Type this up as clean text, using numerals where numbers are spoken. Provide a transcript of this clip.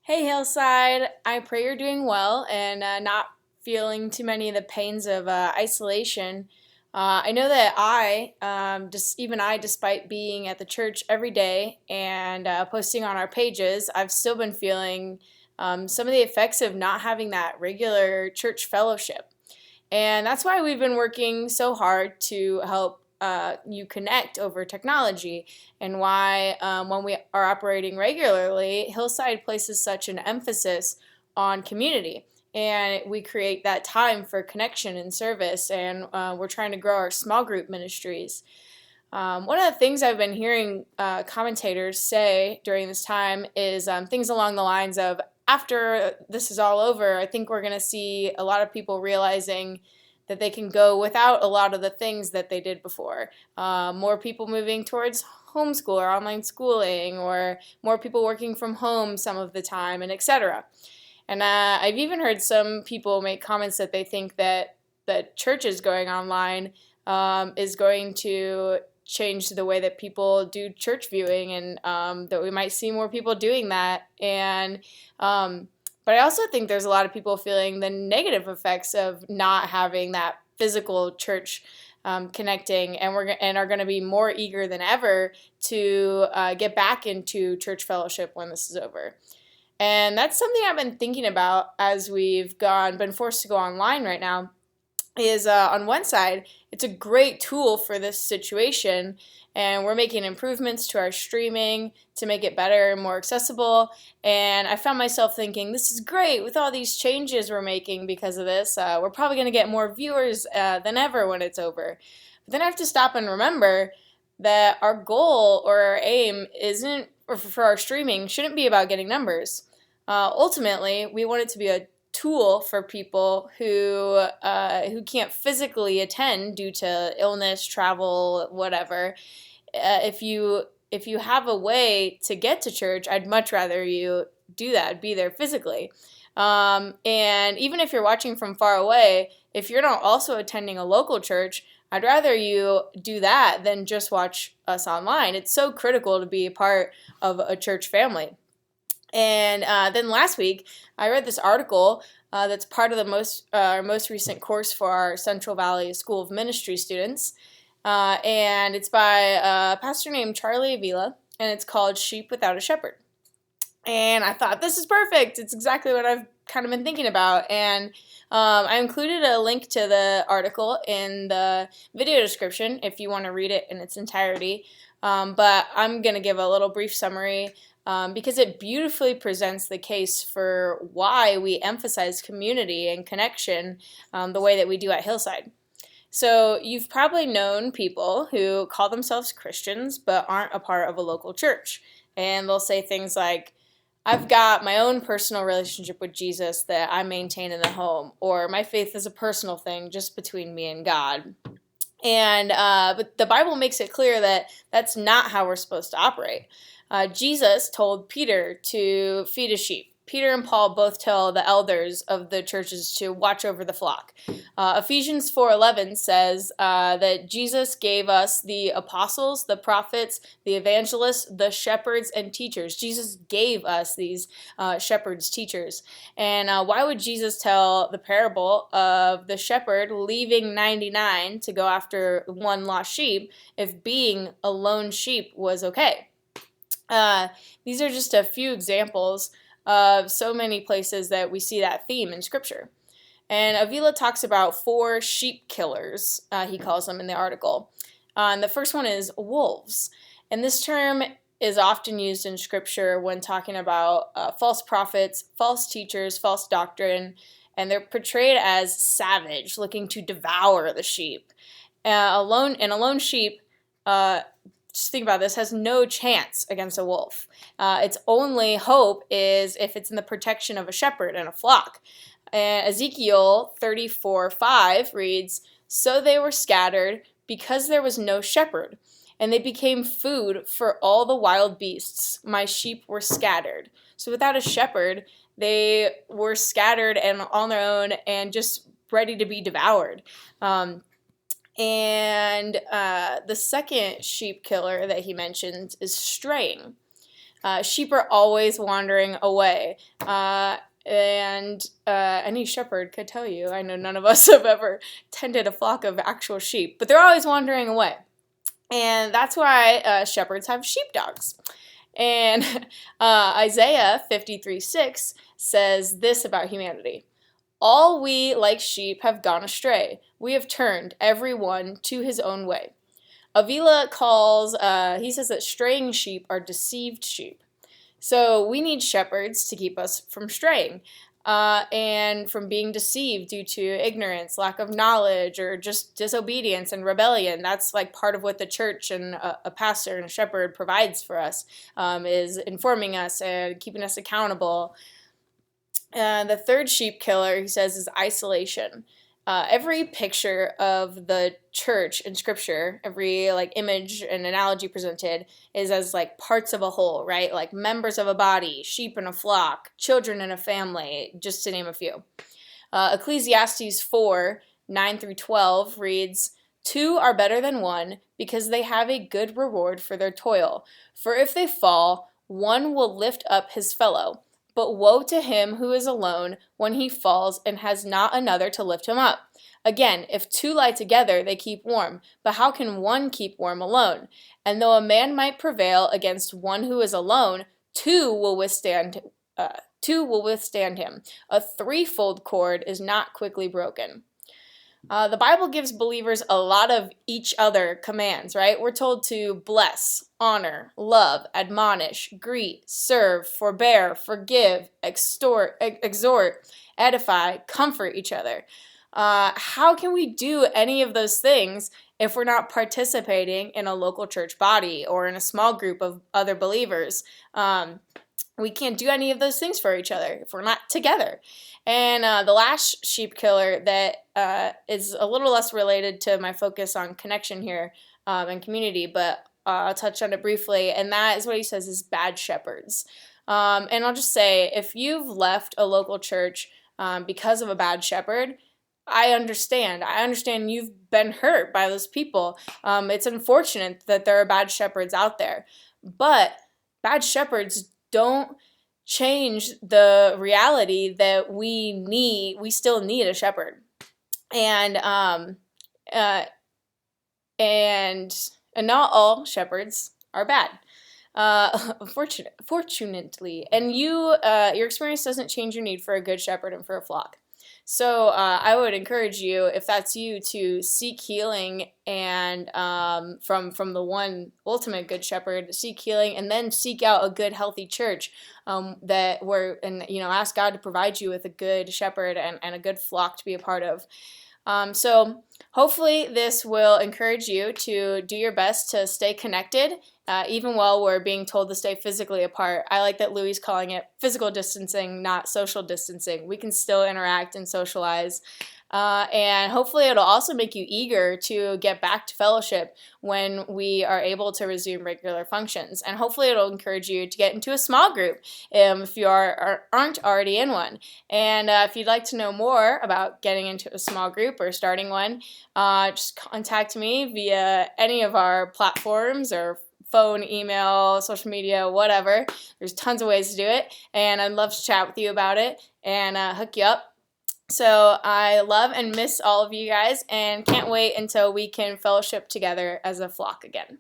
Hey Hillside, I pray you're doing well and not feeling too many of the pains of isolation. I know that despite being at the church every day and posting on our pages, I've still been feeling some of the effects of not having that regular church fellowship. And that's why we've been working so hard to help you connect over technology, and why, when we are operating regularly, Hillside places such an emphasis on community. And we create that time for connection and service, and we're trying to grow our small group ministries. One of the things I've been hearing commentators say during this time is things along the lines of, after this is all over, I think we're going to see a lot of people realizing that they can go without a lot of the things that they did before. More people moving towards homeschool or online schooling, or more people working from home some of the time, and etc. And I've even heard some people make comments that they think that churches going online is going to change the way that people do church viewing, and that we might see more people doing that. But I also think there's a lot of people feeling the negative effects of not having that physical church connecting, and are going to be more eager than ever to get back into church fellowship when this is over. And that's something I've been thinking about as been forced to go online right now. Is on one side, it's a great tool for this situation, and we're making improvements to our streaming to make it better and more accessible. And I found myself thinking, this is great with all these changes we're making because of this. We're probably going to get more viewers than ever when it's over. But then I have to stop and remember that our goal or our aim isn't, or for our streaming, shouldn't be about getting numbers. Ultimately, we want it to be a tool for people who can't physically attend due to illness, travel, whatever. If you have a way to get to church, I'd much rather you do that, be there physically. And even if you're watching from far away, if you're not also attending a local church, I'd rather you do that than just watch us online. It's so critical to be a part of a church family. And then last week, I read this article that's part of the most recent course for our Central Valley School of Ministry students. And it's by a pastor named Charlie Avila, and it's called Sheep Without a Shepherd. And I thought, this is perfect. It's exactly what I've kind of been thinking about. And I included a link to the article in the video description if you want to read it in its entirety. But I'm going to give a little brief summary because it beautifully presents the case for why we emphasize community and connection the way that we do at Hillside. So you've probably known people who call themselves Christians but aren't a part of a local church. And they'll say things like, I've got my own personal relationship with Jesus that I maintain in the home, or my faith is a personal thing just between me and God. And but the Bible makes it clear that that's not how we're supposed to operate. Jesus told Peter to feed his sheep. Peter and Paul both tell the elders of the churches to watch over the flock. Ephesians 4:11 says that Jesus gave us the apostles, the prophets, the evangelists, the shepherds, and teachers. Jesus gave us these shepherds, teachers. And why would Jesus tell the parable of the shepherd leaving 99 to go after one lost sheep if being a lone sheep was okay? These are just a few examples of so many places that we see that theme in Scripture. And Avila talks about 4 sheep killers, he calls them in the article. And the first one is wolves. And this term is often used in Scripture when talking about false prophets, false teachers, false doctrine, and they're portrayed as savage, looking to devour the sheep. A lone sheep, just think about this, has no chance against a wolf. Its only hope is if it's in the protection of a shepherd and a flock. Ezekiel 34:5 reads, So they were scattered because there was no shepherd, and they became food for all the wild beasts. My sheep were scattered. So without a shepherd, they were scattered and on their own and just ready to be devoured. And the second sheep killer that he mentions is straying. Sheep are always wandering away. And any shepherd could tell you. I know none of us have ever tended a flock of actual sheep, but they're always wandering away. And that's why shepherds have sheepdogs. And Isaiah 53:6 says this about humanity. All we, like sheep, have gone astray. We have turned every one to his own way. Avila he says that straying sheep are deceived sheep. So we need shepherds to keep us from straying and from being deceived due to ignorance, lack of knowledge, or just disobedience and rebellion. That's like part of what the church and a pastor and a shepherd provides for us, is informing us and keeping us accountable. The third sheep killer, he says, is isolation. Every picture of the church in scripture, every like image and analogy presented is as like parts of a whole, right? Like members of a body, sheep in a flock, children in a family, just to name a few. Ecclesiastes 4:9-12 reads, "Two are better than one because they have a good reward for their toil. For if they fall, one will lift up his fellow. But woe to him who is alone when he falls and has not another to lift him up. Again, if two lie together, they keep warm. But how can one keep warm alone? And though a man might prevail against one who is alone, two will withstand him. A threefold cord is not quickly broken." The Bible gives believers a lot of each other commands, right? We're told to bless, honor, love, admonish, greet, serve, forbear, forgive, exhort, edify, comfort each other. How can we do any of those things if we're not participating in a local church body or in a small group of other believers? We can't do any of those things for each other if we're not together. And the last sheep killer that is a little less related to my focus on connection here and community, but I'll touch on it briefly, and that is what he says is bad shepherds. And I'll just say, if you've left a local church because of a bad shepherd, I understand. I understand you've been hurt by those people. It's unfortunate that there are bad shepherds out there, but bad shepherds don't change the reality that we still need a shepherd. And not all shepherds are bad. Fortunately, and your experience doesn't change your need for a good shepherd and for a flock. So I would encourage you, if that's you, to seek healing and from the one ultimate good shepherd, seek healing, and then seek out a good, healthy church ask God to provide you with a good shepherd and a good flock to be a part of. So hopefully this will encourage you to do your best to stay connected, even while we're being told to stay physically apart. I like that Louie's calling it physical distancing, not social distancing. We can still interact and socialize. And hopefully it'll also make you eager to get back to fellowship when we are able to resume regular functions. And hopefully it'll encourage you to get into a small group if you aren't already in one. And if you'd like to know more about getting into a small group or starting one, just contact me via any of our platforms or phone, email, social media, whatever. There's tons of ways to do it. And I'd love to chat with you about it and hook you up. So I love and miss all of you guys and can't wait until we can fellowship together as a flock again.